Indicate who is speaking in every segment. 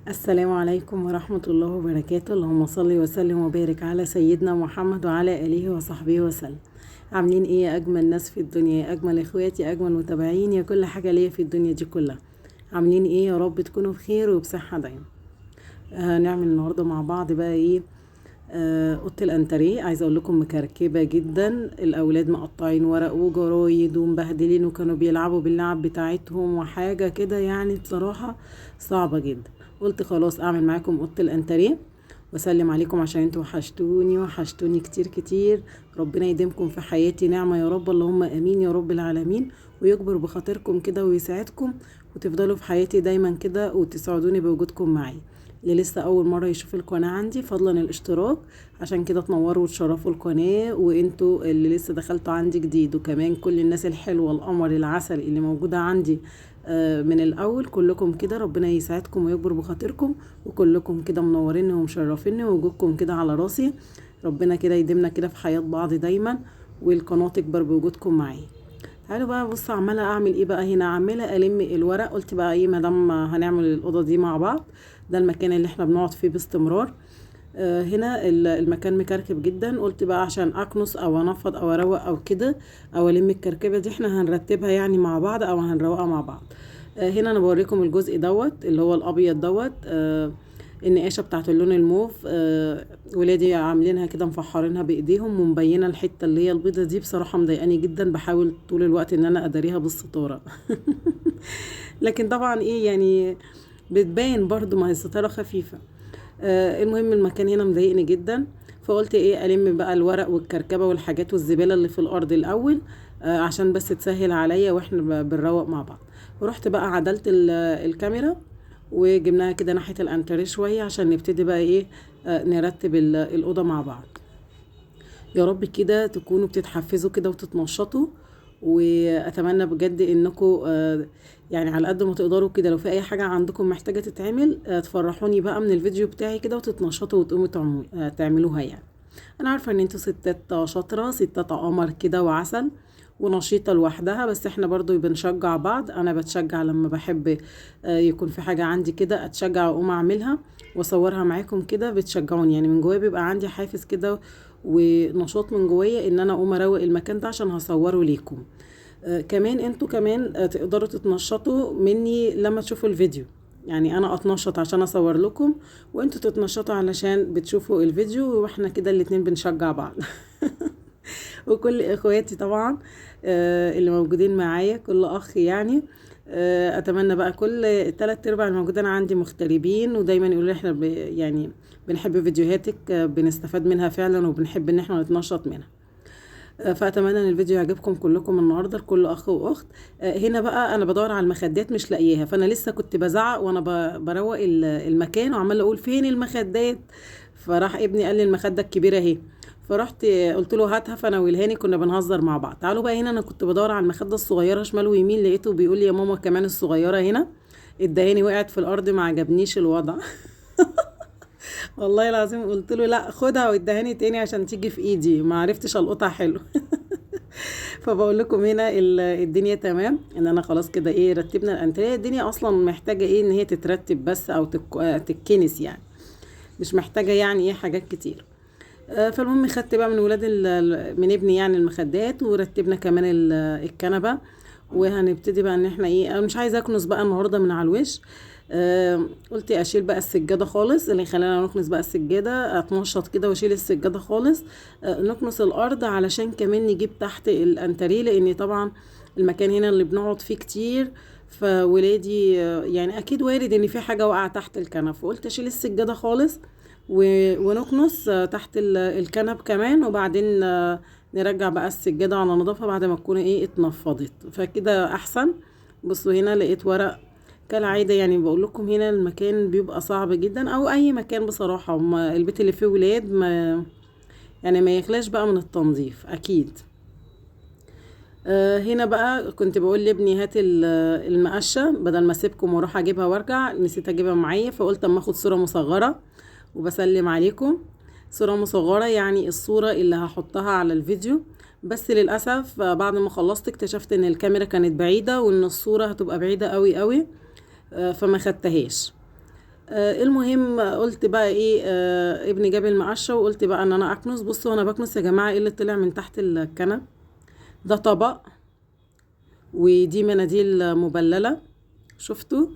Speaker 1: السلام عليكم ورحمة الله وبركاته. اللهم صل وسلم وبارك على سيدنا محمد وعلى آله وصحبه وسلم. عاملين ايه يا اجمل ناس في الدنيا، يا اجمل اخواتي، يا اجمل متابعين، يا كل حاجة ليا في الدنيا دي كلها. عاملين ايه؟ يا رب تكونوا بخير وبصحة دايما. هنعمل النهاردة مع بعض بقى ايه؟ اوضه الانتريه. عايزه اقول لكم مكركبه جدا، الاولاد مقطعين ورق وجرايد ومبهدلين، وكانوا بيلعبوا باللعب بتاعتهم وحاجه كده، يعني بصراحه صعبه جدا. قلت خلاص اعمل معاكم اوضه الانتريه واسلم عليكم عشان انتوا وحشتوني كتير كتير. ربنا يديمكم في حياتي نعمه يا رب، اللهم امين يا رب العالمين، ويكبر بخاطركم كده ويساعدكم وتفضلوا في حياتي دايما كده وتسعدوني بوجودكم معي. اللي لسه اول مره يشوف القناه عندي، فضلا الاشتراك عشان كده تنوروا وتشرفوا القناه، وانتوا اللي لسه دخلتوا عندي جديد، وكمان كل الناس الحلوه القمر العسل اللي موجوده عندي من الاول، كلكم كده ربنا يسعدكم ويكبر بخاطركم، وكلكم كده منوريني ومشرفيني، ووجودكم كده على راسي. ربنا كده يديمنا كده في حياه بعض دايما، والقناه تكبر بوجودكم معايا. تعالوا بقى بص، عماله اعمل ايه بقى هنا؟ عماله الم الورق. قلت بقى ايه، مادام هنعمل الاوضه دي مع بعض، ده المكان اللي احنا بنقعد فيه باستمرار. هنا المكان مكركب جدا. قلت بقى عشان اكنس او انفض او اروق او كده، او الم الكركبه دي، احنا هنرتبها يعني مع بعض او هنروقها مع بعض. هنا انا بوريكم الجزء دوت اللي هو الابيض دوت، النقاشه بتاعت اللون الموف. ولادي عاملينها كده، مفحرينها بايديهم ومبينه الحته اللي هي البيضه دي، بصراحه مضايقاني جدا، بحاول طول الوقت ان انا اداريها بالستاره. لكن طبعا ايه يعني، بتبين برضو، ما هي الستاره خفيفه. المهم المكان هنا مضايقني جدا، فقلت ايه، الم بقى الورق والكركبه والحاجات والزباله اللي في الارض الاول، عشان بس تسهل عليا واحنا بنروق مع بعض. ورحت بقى عدلت الكاميرا وجبناها كده ناحيه الانتريه شويه، عشان نبتدي بقى ايه، نرتب الاوضه مع بعض. يا رب كده تكونوا بتتحفزوا كده وتتنشطوا، واتمنى بجد انكم يعني على قد ما تقدروا كده، لو في اي حاجه عندكم محتاجه تتعمل تفرحوني بقى من الفيديو بتاعي كده، وتتنشطوا وتقوموا تعملوها يعني. انا عارفه ان انتوا ستات شاطره، ستات قمر كده وعسل ونشيطه لوحدها، بس احنا برضو بنشجع بعض. انا بتشجع لما بحب يكون في حاجه عندي كده، اتشجع واقوم اعملها واصورها معاكم كده، بتشجعوني يعني من جوايا، بيبقى عندي حافز كده ونشاط من جوايا ان انا اقوم اروق المكان ده عشان هصوره ليكم. كمان انتوا كمان تقدروا تتنشطوا مني لما تشوفوا الفيديو. يعني انا اتنشط عشان اصور لكم، وانتوا تتنشطوا علشان بتشوفوا الفيديو، واحنا كده الاتنين بنشجع بعض. وكل اخواتي طبعا اللي موجودين معايا، كل اخ يعني. اتمنى بقى كل 3/4 الموجودين عندي مغتربين، ودايما يقولوا لي احنا يعني بنحب فيديوهاتك، بنستفاد منها فعلا، وبنحب ان احنا نتنشط منها. فاتمنى ان الفيديو يعجبكم كلكم النهارده، لكل اخ واخت. هنا بقى انا بدور على المخدات مش لاقياها، فانا لسه كنت بزعق وانا بروق المكان، وعماله اقول فين المخدات. فراح ابني قال لي المخده الكبيره اهي، فرحت قلت له هاتها، فانا والهاني كنا بنهزر مع بعض. تعالوا بقى هنا، انا كنت بدور على المخده الصغيره شمال ويمين، لقيته بيقول لي يا ماما كمان الصغيره هنا. اداني، وقعت في الارض، ما عجبنيش الوضع. والله العظيم قلت له لا خدها وادهاني تاني عشان تيجي في ايدي، ما عرفتش القطها حلو. فبقول لكم هنا الدنيا تمام، ان انا خلاص كده ايه، رتبنا الانتريه. الدنيا اصلا محتاجه ايه، ان هي تترتب بس، او تتكنس يعني، مش محتاجه يعني ايه حاجات كتير. فالمهم خدت بقى من ولاد من ابني يعني المخدات، ورتبنا كمان الكنبه. وهنبتدي بقى ان احنا ايه، انا مش عايزه اكنس بقى النهارده من على الوش. قلت اشيل بقى السجاده خالص، اللي خلينا نكنس بقى السجاده، اتنشط كده واشيل السجاده خالص. نكنس الارض علشان كمان نجيب تحت الانتريه، لان طبعا المكان هنا اللي بنقعد فيه كتير، فولادي يعني اكيد وارد ان في حاجه واقعه تحت الكنب، فقلت اشيل السجاده خالص ونكنس تحت الكنب كمان، وبعدين نرجع بقى السجاده على نظافه بعد ما تكون ايه اتنفضت، فكده احسن. بصوا هنا لقيت ورق كالعادة، يعني بقول لكم هنا المكان بيبقى صعب جدا، او اي مكان بصراحة، البيت اللي فيه ولاد ما يعني ما يخلاش بقى من التنظيف اكيد. هنا بقى كنت بقول لابني هات المقشة، بدل ما اسيبكم واروح اجيبها وارجع، نسيت اجيبها معايا، فقلت اما اخد صورة مصغرة وبسلم عليكم. صورة مصغرة يعني الصورة اللي هحطها على الفيديو، بس للأسف بعد ما خلصت اكتشفت ان الكاميرا كانت بعيدة، وان الصورة هتبقى بعيدة قوي قوي، فما خدتهاش. المهم قلت بقى ايه، ابني جاب المقشه وقلت بقى ان انا اكنس. بصوا انا بكنس يا جماعه ايه اللي طلع من تحت الكنب. ده طبق، ودي مناديل مبلله. شفتوا؟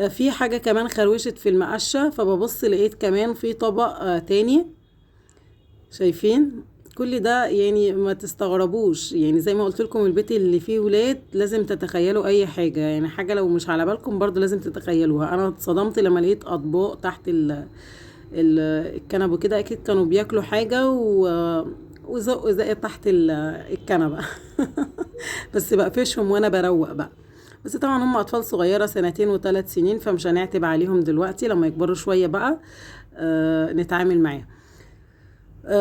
Speaker 1: في حاجه كمان خروشت في المقشه، فببص لقيت كمان في طبق تاني. شايفين؟ كل ده يعني ما تستغربوش، يعني زي ما قلت لكم البيت اللي فيه ولاد لازم تتخيلوا اي حاجه، يعني حاجه لو مش على بالكم برضو لازم تتخيلوها. انا اتصدمت لما لقيت اطباق تحت الكنبه كده، اكيد كانوا بياكلوا حاجه وزقوا زق تحت الكنبه. بس بقفشهم وانا بروق بقى. بس طبعا هم اطفال صغيره 2 و3 سنين، فمش هنعتب عليهم دلوقتي، لما يكبروا شويه بقى نتعامل معاهم.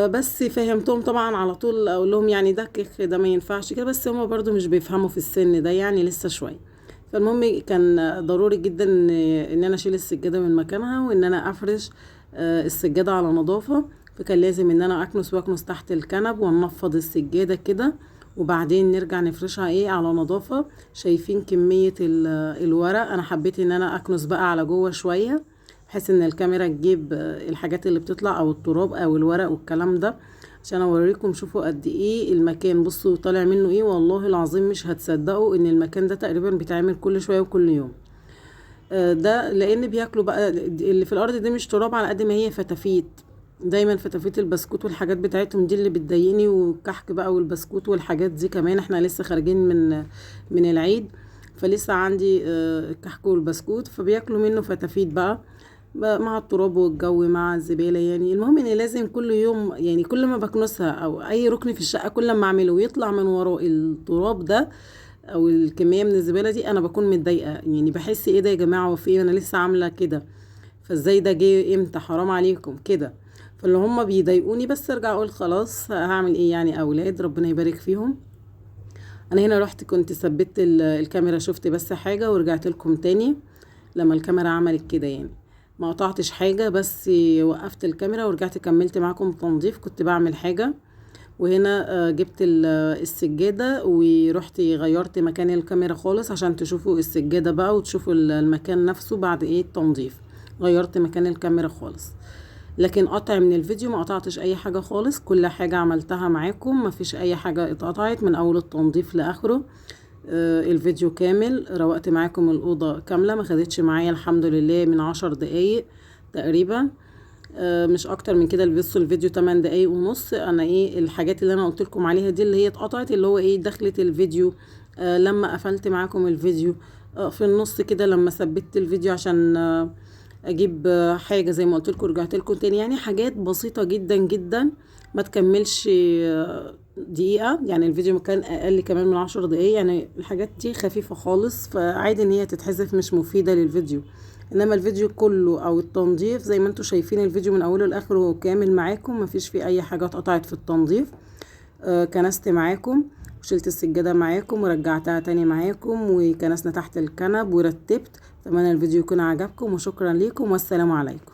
Speaker 1: بس فهمتهم طبعا على طول، اقول لهم يعني ده كيك، ده ما ينفعش كده، بس هما برضو مش بيفهموا في السن ده، يعني لسه شويه. فالمهم كان ضروري جدا ان انا اشيل السجاده من مكانها، وان انا افرش السجاده على نظافه. فكان لازم ان انا اكنس واكنس تحت الكنب وننفض السجاده كده، وبعدين نرجع نفرشها ايه على نظافه. شايفين كميه الورق؟ انا حبيت ان انا اكنس بقى على جوه شويه، بحيث ان الكاميرا تجيب الحاجات اللي بتطلع او التراب او الورق والكلام ده، عشان اوريكم. شوفوا قد ايه المكان، بصوا طالع منه ايه، والله العظيم مش هتصدقوا ان المكان ده تقريبا بيتعمل كل شويه وكل يوم. ده لان بياكلوا بقى اللي في الارض دي مش تراب على قد ما هي فتافيت. دايما فتافيت البسكوت والحاجات بتاعتهم دي اللي بتضايقني، والكحك بقى والبسكوت والحاجات دي كمان. احنا لسه خارجين من العيد، فلسه عندي الكحك والبسكوت، فبياكلوا منه فتافيت بقى مع التراب والجو مع الزبالة. يعني المهم ان لازم كل يوم، يعني كل ما بكنسها او اي ركن في الشقة، كل ما اعمله ويطلع من وراه التراب ده او الكمية من الزبالة دي، انا بكون متضايقة. يعني بحس ايه ده يا جماعة، وفي ايه، انا لسه عاملة كده، فازاي ده جه امتى، حرام عليكم كده. فاللي هم بيضايقوني، بس ارجع اقول خلاص هعمل ايه، يعني اولاد ربنا يبارك فيهم. انا هنا رحت كنت ثبت الكاميرا، شفت بس حاجة ورجعت لكم تاني لما الكاميرا عملت كده. يعني ما قطعتش حاجة، بس وقفت الكاميرا ورجعت كملت معاكم تنظيف، كنت بعمل حاجة. وهنا جبت السجادة، ورحت غيرت مكان الكاميرا خالص عشان تشوفوا السجادة بقى وتشوفوا المكان نفسه بعد ايه التنظيف. غيرت مكان الكاميرا خالص، لكن قطع من الفيديو ما قطعتش اي حاجة خالص. كل حاجة عملتها معاكم، ما فيش اي حاجة اتقطعت من اول التنظيف لاخره. الفيديو كامل، روقت معاكم الأوضة كاملة، ما خدتش معايا الحمد لله من 10 دقايق تقريبا، مش اكتر من كده. اللي بيصوا الفيديو 8 دقايق ونص. انا ايه الحاجات اللي انا قلت لكم عليها دي اللي هي اتقطعت، اللي هو ايه دخلت الفيديو لما قفلت معاكم الفيديو في النص كده، لما ثبت الفيديو عشان اجيب حاجة زي ما قلت لكم، رجعت لكم تاني. يعني حاجات بسيطة جدا جدا، ما تكملش دقيقة. يعني الفيديو كان اقل كمان من 10 دقايق، يعني الحاجات دي خفيفة خالص، فعادي ان هي تتحذف، مش مفيدة للفيديو. انما الفيديو كله او التنظيف زي ما انتم شايفين الفيديو من اوله لاخره كامل معاكم، مفيش فيه اي حاجة اتقطعت في التنظيف. كنست معاكم وشلت السجادة معاكم ورجعتها تاني معاكم، وكنسنا تحت الكنب ورتبت. اتمنى الفيديو يكون عجبكم، وشكرا ليكم والسلام عليكم.